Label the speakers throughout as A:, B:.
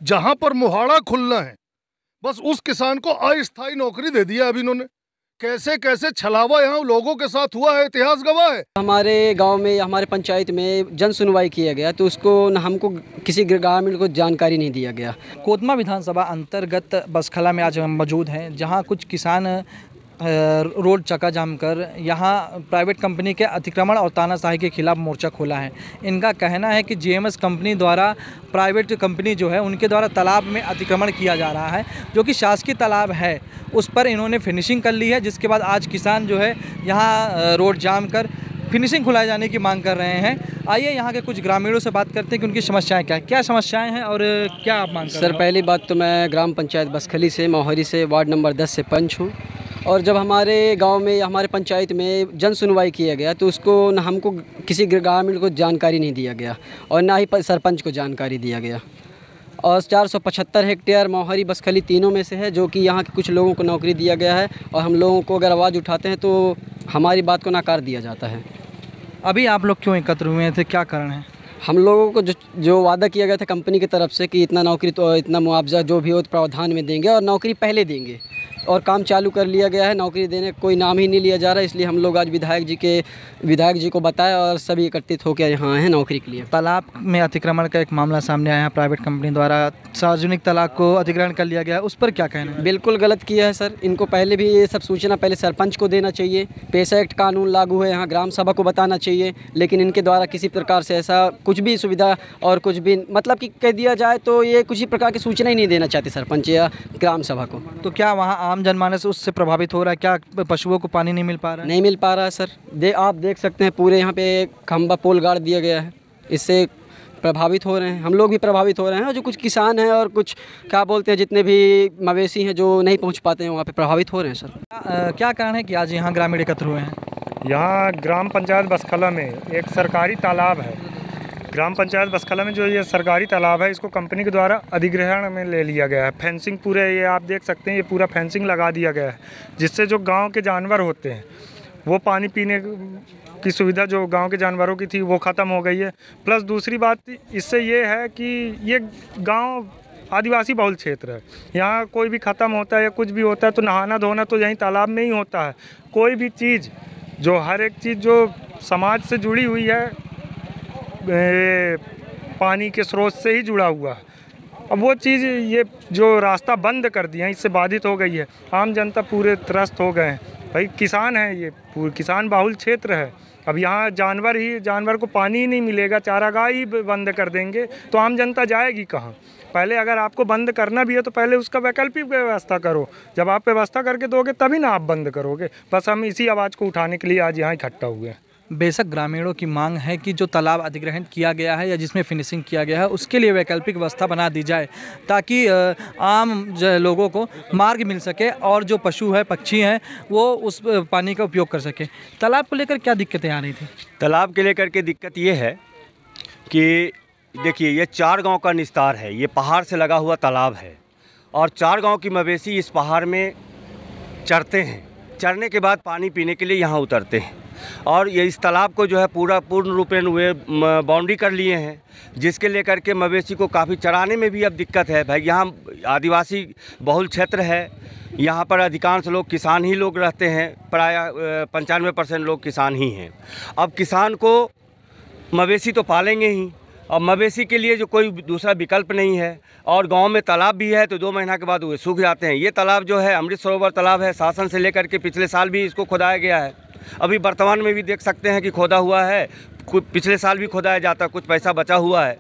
A: जहां पर मुहाड़ा खुलना है, बस उस किसान को अस्थायी नौकरी दे दिया अभी इन्होंने। कैसे कैसे छलावा यहाँ लोगों के साथ हुआ है, इतिहास गवाह है।
B: हमारे गांव में, हमारे पंचायत में जन सुनवाई किया गया तो उसको न हमको किसी ग्रामीण को जानकारी नहीं दिया गया।
C: कोतमा विधानसभा अंतर्गत बसखला में आज हम मौजूद हैं, जहां कुछ किसान रोड चक्का जाम कर यहाँ प्राइवेट कंपनी के अतिक्रमण और तानाशाही के खिलाफ मोर्चा खोला है। इनका कहना है कि जीएमएस कंपनी द्वारा, प्राइवेट कंपनी जो है उनके द्वारा तालाब में अतिक्रमण किया जा रहा है, जो कि शासकीय तालाब है। उस पर इन्होंने फिनिशिंग कर ली है, जिसके बाद आज किसान जो है यहाँ रोड जाम कर फिनिशिंग खुलाए जाने की मांग कर रहे हैं। आइए यहाँ के कुछ ग्रामीणों से बात करते हैं कि उनकी समस्याएं क्या समस्याएं हैं और क्या आप मांग कर रहे हैं।
B: सर, पहली बात तो मैं ग्राम पंचायत बसखली से, मोहरी से, वार्ड नंबर 10 से पंच हूँ। और जब हमारे गांव में, हमारे पंचायत में जन सुनवाई किया गया तो उसको न हमको किसी ग्रामीण को जानकारी नहीं दिया गया और ना ही सरपंच को जानकारी दिया गया। और 475 हेक्टेयर मोहरी बसखली तीनों में से है, जो कि यहाँ के कुछ लोगों को नौकरी दिया गया है और हम लोगों को अगर आवाज़ उठाते हैं तो हमारी बात को नकार दिया जाता है।
C: अभी आप लोग क्यों एकत्र हुए थे, क्या कारण है?
B: हम लोगों को जो वादा किया गया था कंपनी की तरफ से कि इतना नौकरी तो इतना मुआवजा जो भी हो प्रावधान में देंगे और नौकरी पहले देंगे, और काम चालू कर लिया गया है। नौकरी देने का कोई नाम ही नहीं लिया जा रहा है। इसलिए हम लोग आज विधायक जी को बताया और सभी एकत्रित होकर यहाँ हैं नौकरी के लिए।
C: तालाब में अतिक्रमण का एक मामला सामने आया है, प्राइवेट कंपनी द्वारा सार्वजनिक तालाब को अतिक्रमण कर लिया गया है, उस पर क्या कहना है?
B: बिल्कुल गलत किया है सर। इनको पहले भी ये सब सूचना पहले सरपंच को देना चाहिए। पेशा एक्ट कानून लागू है यहाँ, ग्राम सभा को बताना चाहिए, लेकिन इनके द्वारा किसी प्रकार से ऐसा कुछ भी सुविधा और कुछ भी मतलब कि कह दिया जाए तो ये कुछ ही प्रकार की सूचना ही नहीं देना चाहते सरपंच या ग्राम सभा को।
C: तो क्या वहाँ आम जनमानस उससे प्रभावित हो रहा है? क्या पशुओं को पानी नहीं मिल पा रहा है?
B: नहीं मिल पा रहा है सर। आप देख सकते हैं पूरे यहाँ पे खंबा पोल गाड़ दिया गया है, इससे प्रभावित हो रहे हैं। हम लोग भी प्रभावित हो रहे हैं और जो कुछ किसान हैं और कुछ क्या बोलते हैं जितने भी मवेशी हैं जो नहीं पहुँच पाते हैं वहाँ पे प्रभावित हो रहे हैं सर।
C: क्या कारण है कि आज यहाँ ग्रामीण एकत्र हुए हैं?
D: यहाँ ग्राम पंचायत बसखला में एक सरकारी तालाब है। ग्राम पंचायत बसखला में जो ये सरकारी तालाब है, इसको कंपनी के द्वारा अधिग्रहण में ले लिया गया है। फेंसिंग पूरे, ये आप देख सकते हैं, ये पूरा फेंसिंग लगा दिया गया है, जिससे जो गांव के जानवर होते हैं वो पानी पीने की सुविधा जो गांव के जानवरों की थी वो ख़त्म हो गई है। प्लस दूसरी बात इससे ये है कि ये गांव आदिवासी बहुल क्षेत्र है। यहाँ कोई भी ख़त्म होता है या कुछ भी होता है तो नहाना धोना तो यहीं तालाब में ही होता है। कोई भी चीज़ जो हर एक चीज़ जो समाज से जुड़ी हुई है, पानी के स्रोत से ही जुड़ा हुआ है। अब वो चीज़, ये जो रास्ता बंद कर दिया, इससे बाधित हो गई है। आम जनता पूरे त्रस्त हो गए हैं। भाई किसान है, ये पूरे किसान बाहुल क्षेत्र है। अब यहाँ जानवर को पानी ही नहीं मिलेगा, चारागाह ही बंद कर देंगे तो आम जनता जाएगी कहाँ? पहले अगर आपको बंद करना भी है तो पहले उसका वैकल्पिक व्यवस्था करो। जब आप व्यवस्था करके दोगे तभी ना आप बंद करोगे। बस हम इसी आवाज़ को उठाने के लिए आज यहाँ इकट्ठा हुए हैं।
C: बेशक ग्रामीणों की मांग है कि जो तालाब अधिग्रहण किया गया है या जिसमें फिनिशिंग किया गया है उसके लिए वैकल्पिक व्यवस्था बना दी जाए, ताकि आम लोगों को मार्ग मिल सके और जो पशु है, पक्षी हैं, वो उस पानी का उपयोग कर सके। तालाब को लेकर क्या दिक्कतें आ रही थी?
E: तालाब के लेकर के दिक्कत ये है कि देखिए, ये 4 गांव का निस्तार है। ये पहाड़ से लगा हुआ तालाब है और 4 गांव की मवेशी इस पहाड़ में चरते हैं। चरने के बाद पानी पीने के लिए यहाँ उतरते हैं और ये इस तालाब को जो है पूर्ण रूपेण वे बाउंड्री कर लिए हैं, जिसके लेकर के मवेशी को काफ़ी चराने में भी अब दिक्कत है। भाई यहाँ आदिवासी बहुल क्षेत्र है, यहाँ पर अधिकांश लोग किसान ही लोग रहते हैं, प्रायः 95% लोग किसान ही हैं। अब किसान को मवेशी तो पालेंगे ही, और मवेशी के लिए जो कोई दूसरा विकल्प नहीं है, और गांव में तालाब भी है तो 2 महीना के बाद वो सूख जाते हैं। ये तालाब जो है अमृत सरोवर तालाब है, शासन से लेकर के पिछले साल भी इसको खोदाया गया है। अभी वर्तमान में भी देख सकते हैं कि खोदा हुआ है, पिछले साल भी खोदाया जाता, कुछ पैसा बचा हुआ है।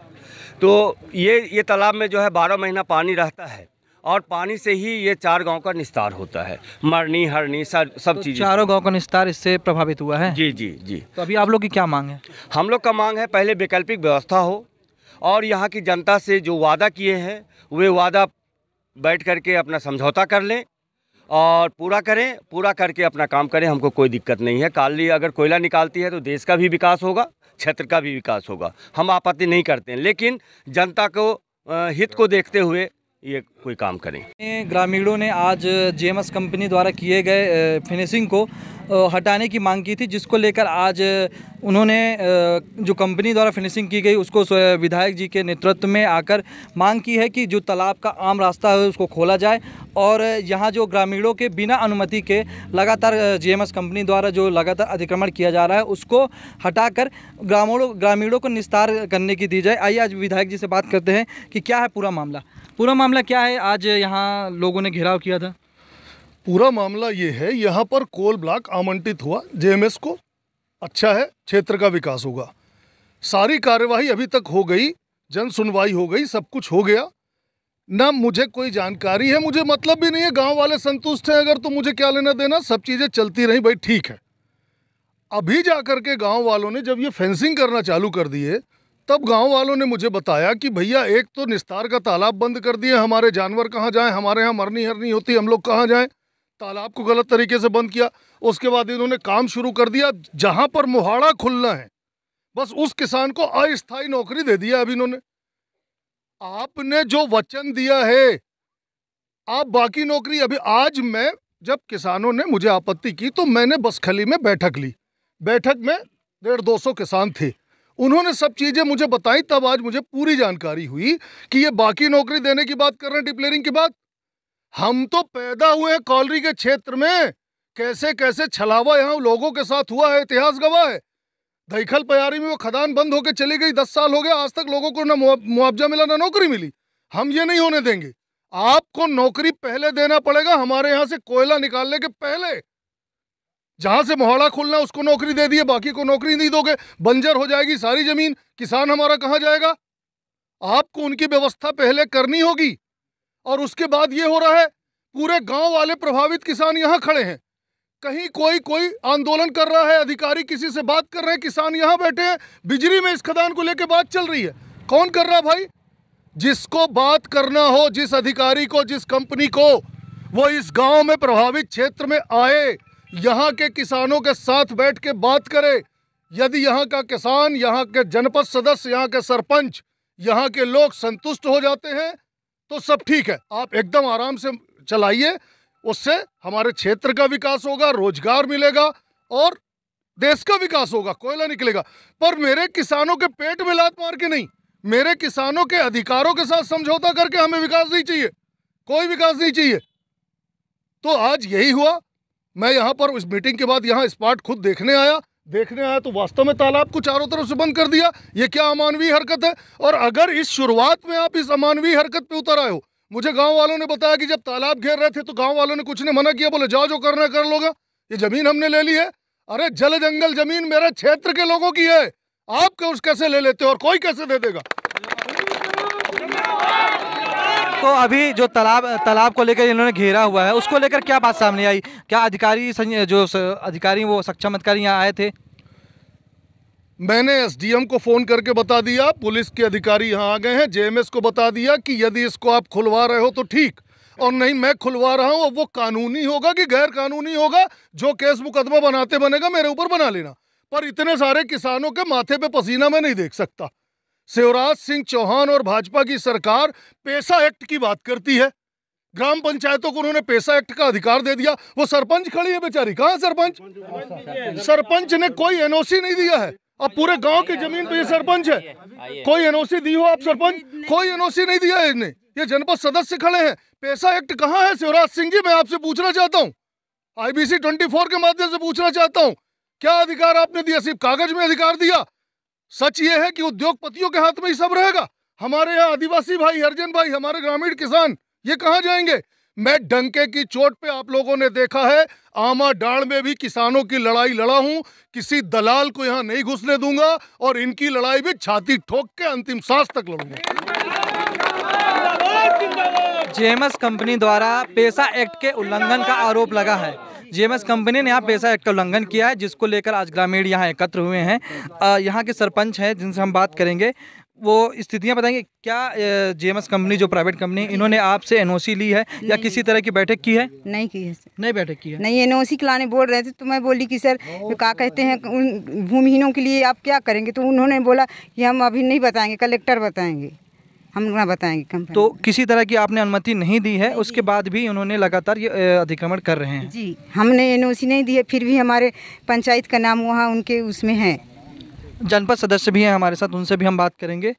E: तो ये तालाब में जो है 12 महीना पानी रहता है और पानी से ही ये 4 गांव का निस्तार होता है। मरनी हरनी सब चीज़ें,
C: चारों गांव का निस्तार इससे प्रभावित हुआ है।
E: जी जी जी।
C: तो अभी आप लोग की क्या मांग है?
E: हम लोग का मांग है पहले वैकल्पिक व्यवस्था हो और यहाँ की जनता से जो वादा किए हैं वे वादा बैठ करके अपना समझौता कर लें और पूरा करें, पूरा करके अपना काम करें। हमको कोई दिक्कत नहीं है। काली अगर कोयला निकालती है तो देश का भी विकास होगा, क्षेत्र का भी विकास होगा, हम आपत्ति नहीं करते हैं। लेकिन जनता को हित को देखते हुए ये कोई काम करें।
C: ग्रामीणों ने आज जेएमएस कंपनी द्वारा किए गए फिनिशिंग को हटाने की मांग की थी, जिसको लेकर आज उन्होंने जो कंपनी द्वारा फिनिशिंग की गई उसको विधायक जी के नेतृत्व में आकर मांग की है कि जो तालाब का आम रास्ता है उसको खोला जाए और यहाँ जो ग्रामीणों के बिना अनुमति के लगातार जेएमएस कंपनी द्वारा जो लगातार अतिक्रमण किया जा रहा है उसको हटाकर ग्रामीणों को निस्तार करने की दी जाए। आइए आज विधायक जी से बात करते हैं कि क्या है पूरा मामला क्या है। आज यहाँ लोगों ने घेराव किया था।
A: पूरा मामला ये है, यहाँ पर कोल ब्लॉक आवंटित हुआ जेएमएस को। अच्छा है, क्षेत्र का विकास होगा। सारी कार्यवाही अभी तक हो गई, जन सुनवाई हो गई, सब कुछ हो गया ना। मुझे कोई जानकारी है, मुझे मतलब भी नहीं है। गांव वाले संतुष्ट हैं अगर, तो मुझे क्या लेना देना। सब चीज़ें चलती रही भाई, ठीक है। अभी जा कर के गाँव वालों ने जब ये फेंसिंग करना चालू कर दिए, तब गांव वालों ने मुझे बताया कि भैया एक तो निस्तार का तालाब बंद कर दिए, हमारे जानवर कहाँ जाएं, हमारे यहाँ मरनी हरनी होती, हम लोग कहाँ जाएं। तालाब को गलत तरीके से बंद किया। उसके बाद इन्होंने काम शुरू कर दिया जहां पर मोहाड़ा खुलना है, बस उस किसान को अस्थायी नौकरी दे दिया। अभी इन्होंने, आपने जो वचन दिया है आप बाकी नौकरी, अभी आज मैं जब किसानों ने मुझे आपत्ति की तो मैंने बसखली में बैठक ली। बैठक में 150-200 किसान थे, उन्होंने सब चीज़ें मुझे बताई। तब आज मुझे पूरी जानकारी हुई कि ये बाकी नौकरी देने की बात कर रहे हैं, डिक्लेयरिंग की बात। हम तो पैदा हुए हैं कॉलरी के क्षेत्र में, कैसे कैसे छलावा यहाँ लोगों के साथ हुआ है, इतिहास गवाह है। दहीखल पयारी में वो खदान बंद होकर चली गई, 10 साल हो गए, आज तक लोगों को ना मुआवजा मिला ना नौकरी मिली। हम ये नहीं होने देंगे। आपको नौकरी पहले देना पड़ेगा, हमारे यहाँ से कोयला निकालने के पहले। जहां से मोहाड़ा खुलना उसको नौकरी दे दिए, बाकी को नौकरी नहीं दोगे, बंजर हो जाएगी सारी जमीन, किसान हमारा कहाँ जाएगा। आपको उनकी व्यवस्था पहले करनी होगी। और उसके बाद ये हो रहा है, पूरे गांव वाले प्रभावित किसान यहाँ खड़े हैं। कहीं कोई आंदोलन कर रहा है, अधिकारी किसी से बात कर रहे हैं, किसान यहाँ बैठे हैं, बिजली में इस खदान को लेकर बात चल रही है। कौन कर रहा भाई? जिसको बात करना हो, जिस अधिकारी को, जिस कंपनी को, वो इस गांव में प्रभावित क्षेत्र में आए, यहाँ के किसानों के साथ बैठ के बात करे। यदि यहाँ का किसान, यहाँ के जनपद सदस्य, यहाँ के सरपंच, यहाँ के लोग संतुष्ट हो जाते हैं तो सब ठीक है। आप एकदम आराम से चलाइए, उससे हमारे क्षेत्र का विकास होगा, रोजगार मिलेगा और देश का विकास होगा, कोयला निकलेगा। पर मेरे किसानों के पेट में लात मार के नहीं, मेरे किसानों के अधिकारों के साथ समझौता करके हमें विकास नहीं चाहिए, कोई विकास नहीं चाहिए। तो आज यही हुआ। मैं यहाँ पर इस मीटिंग के बाद यहाँ स्पॉट खुद देखने आया तो वास्तव में तालाब को चारों तरफ से बंद कर दिया। ये क्या अमानवीय हरकत है। और अगर इस शुरुआत में आप इस अमानवीय हरकत पे उतर आए हो, मुझे गांव वालों ने बताया कि जब तालाब घेर रहे थे तो गांव वालों ने कुछ ने मना किया, बोले जाओ जो करना कर लोगे, ये जमीन हमने ले ली है। अरे जल जंगल जमीन मेरे क्षेत्र के लोगों की है, आप उस कैसे ले लेते हो और कोई कैसे दे देगा।
C: तो अभी जो तालाब को लेकर इन्होंने घेरा हुआ है उसको लेकर क्या बात सामने आई? क्या अधिकारी वो सक्षम अधिकारी यहाँ आए थे?
A: मैंने एसडीएम को फोन करके बता दिया, पुलिस के अधिकारी यहाँ आ गए हैं, जेएमएस को बता दिया कि यदि इसको आप खुलवा रहे हो तो ठीक, और नहीं मैं खुलवा रहा हूँ। वो कानूनी होगा कि गैर कानूनी होगा, जो केस मुकदमा बनाते बनेगा मेरे ऊपर बना लेना। पर इतने सारे किसानों के माथे पे पसीना मैं नहीं देख सकता। शिवराज सिंह चौहान और भाजपा की सरकार पैसा एक्ट की बात करती है, ग्राम पंचायतों को उन्होंने पैसा एक्ट का अधिकार दे दिया। वो सरपंच खड़ी है बेचारी, कहाँ सरपंच ने कोई एनओसी नहीं दिया है। अब पूरे गांव की जमीन पे ये सरपंच है, कोई एनओसी दी हो आप सरपंच? कोई एनओसी नहीं दिया है इन्हें। ये जनपद सदस्य खड़े हैं, पैसा एक्ट कहाँ है? शिवराज सिंह जी मैं आपसे पूछना चाहता हूँ, IBC 24 के माध्यम से पूछना चाहता हूँ, क्या अधिकार आपने दिया? सिर्फ कागज में अधिकार दिया। सच ये है कि उद्योगपतियों के हाथ में ही सब रहेगा। हमारे यहाँ आदिवासी भाई, हरिजन भाई, हमारे ग्रामीण किसान ये कहाँ जाएंगे? मैं डंके की चोट पे, आप लोगों ने देखा है, आमा डांड में भी किसानों की लड़ाई लड़ा हूं। किसी दलाल को यहाँ नहीं घुसने दूंगा और इनकी लड़ाई भी छाती ठोक के अंतिम सांस तक लड़ूंगा।
C: जेएमएस कंपनी द्वारा पैसा एक्ट के उल्लंघन का आरोप लगा है। जेएमएस कंपनी ने यहाँ पैसा एक्ट का उल्लंघन किया है, जिसको लेकर आज ग्रामीण यहाँ एकत्र हुए हैं। यहाँ के सरपंच हैं जिनसे हम बात करेंगे, वो स्थितियाँ बताएंगे। क्या जेएमएस कंपनी जो प्राइवेट कंपनी, इन्होंने आपसे एनओसी ली है या किसी तरह की बैठक की है?
F: नहीं की है।
C: नहीं बैठक की है।
F: नहीं, एनओसी खिलाने बोल रहे थे तो मैं बोली कि सर क्या कहते हैं उन भूमिहीनों के लिए आप क्या करेंगे? तो उन्होंने बोला कि हम अभी नहीं बताएंगे, कलेक्टर बताएंगे। हम ना बताएंगे कंपनी।
C: तो किसी तरह की आपने अनुमति नहीं दी है, उसके बाद भी उन्होंने लगातार ये अतिक्रमण कर रहे हैं?
F: जी, हमने एनओसी नहीं दी है, फिर भी हमारे पंचायत का नाम वहाँ उनके उसमें है।
C: जनपद सदस्य भी हैं हमारे साथ, उनसे भी हम बात करेंगे।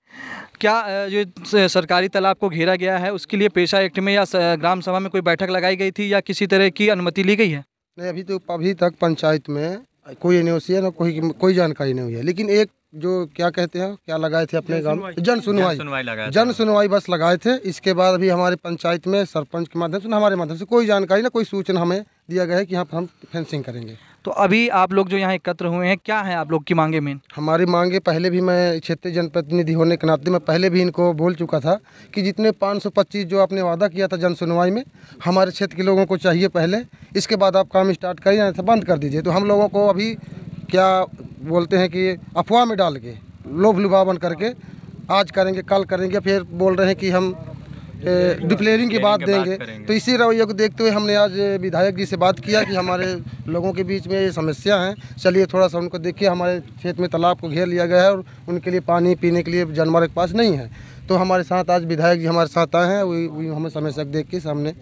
C: क्या जो सरकारी तालाब को घेरा गया है उसके लिए पेशा एक्ट में या ग्राम सभा में कोई बैठक लगाई गई थी या किसी तरह की अनुमति ली गई है?
G: नहीं, अभी तक पंचायत में कोई एनओसी है ना कोई जानकारी नहीं हुई है। लेकिन एक जो क्या कहते हैं, क्या लगाए थे अपने गांव में, जन सुनवाई बस लगाए थे। इसके बाद अभी हमारे पंचायत में सरपंच के माध्यम से, हमारे माध्यम से कोई जानकारी ना कोई सूचना हमें दिया गया है कि यहाँ पर हम फेंसिंग करेंगे।
C: तो अभी आप लोग जो यहाँ एकत्र हुए हैं, क्या है आप लोग की मांगे मेन?
G: हमारी मांगे, पहले भी मैं क्षेत्रीय जनप्रतिनिधि होने के नाते मैं पहले भी इनको बोल चुका था कि जितने 525 जो आपने वादा किया था जन सुनवाई में, हमारे क्षेत्र के लोगों को चाहिए पहले, इसके बाद आप काम स्टार्ट करिए, या बंद कर दीजिए। तो हम लोगों को अभी क्या बोलते हैं कि अफवाह में डाल के, लोभ लुभावन करके आज करेंगे कल करेंगे, फिर बोल रहे हैं कि हम डिक्लेयरिंग की बात देंगे। तो इसी रवैये को देखते हुए हमने आज विधायक जी से बात किया कि हमारे लोगों के बीच में ये समस्या है, चलिए थोड़ा सा उनको देखिए। हमारे क्षेत्र में तालाब को घेर लिया गया है और उनके लिए पानी पीने के लिए जानवर के पास नहीं है। तो हमारे साथ आज विधायक जी हमारे साथ आए हैं, वही हमें समस्या देख के सामने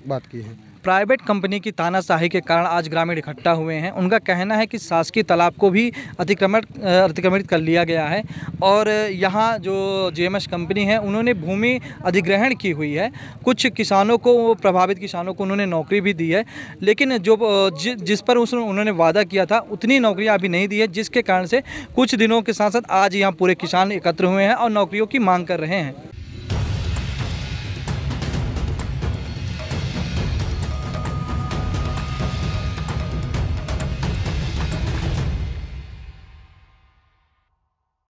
G: बात की है।
C: प्राइवेट कंपनी की तानाशाही के कारण आज ग्रामीण इकट्ठा हुए हैं। उनका कहना है कि शासकीय तालाब को भी अतिक्रमित कर लिया गया है और यहाँ जो जेएमएस कंपनी है उन्होंने भूमि अधिग्रहण की हुई है। कुछ किसानों को, प्रभावित किसानों को उन्होंने नौकरी भी दी है, लेकिन जो जिस पर उन्होंने वादा किया था उतनी नौकरियाँ अभी नहीं दी है, जिसके कारण से कुछ दिनों के साथ साथ आज यहाँ पूरे किसान एकत्र हुए हैं और नौकरियों की मांग कर रहे हैं।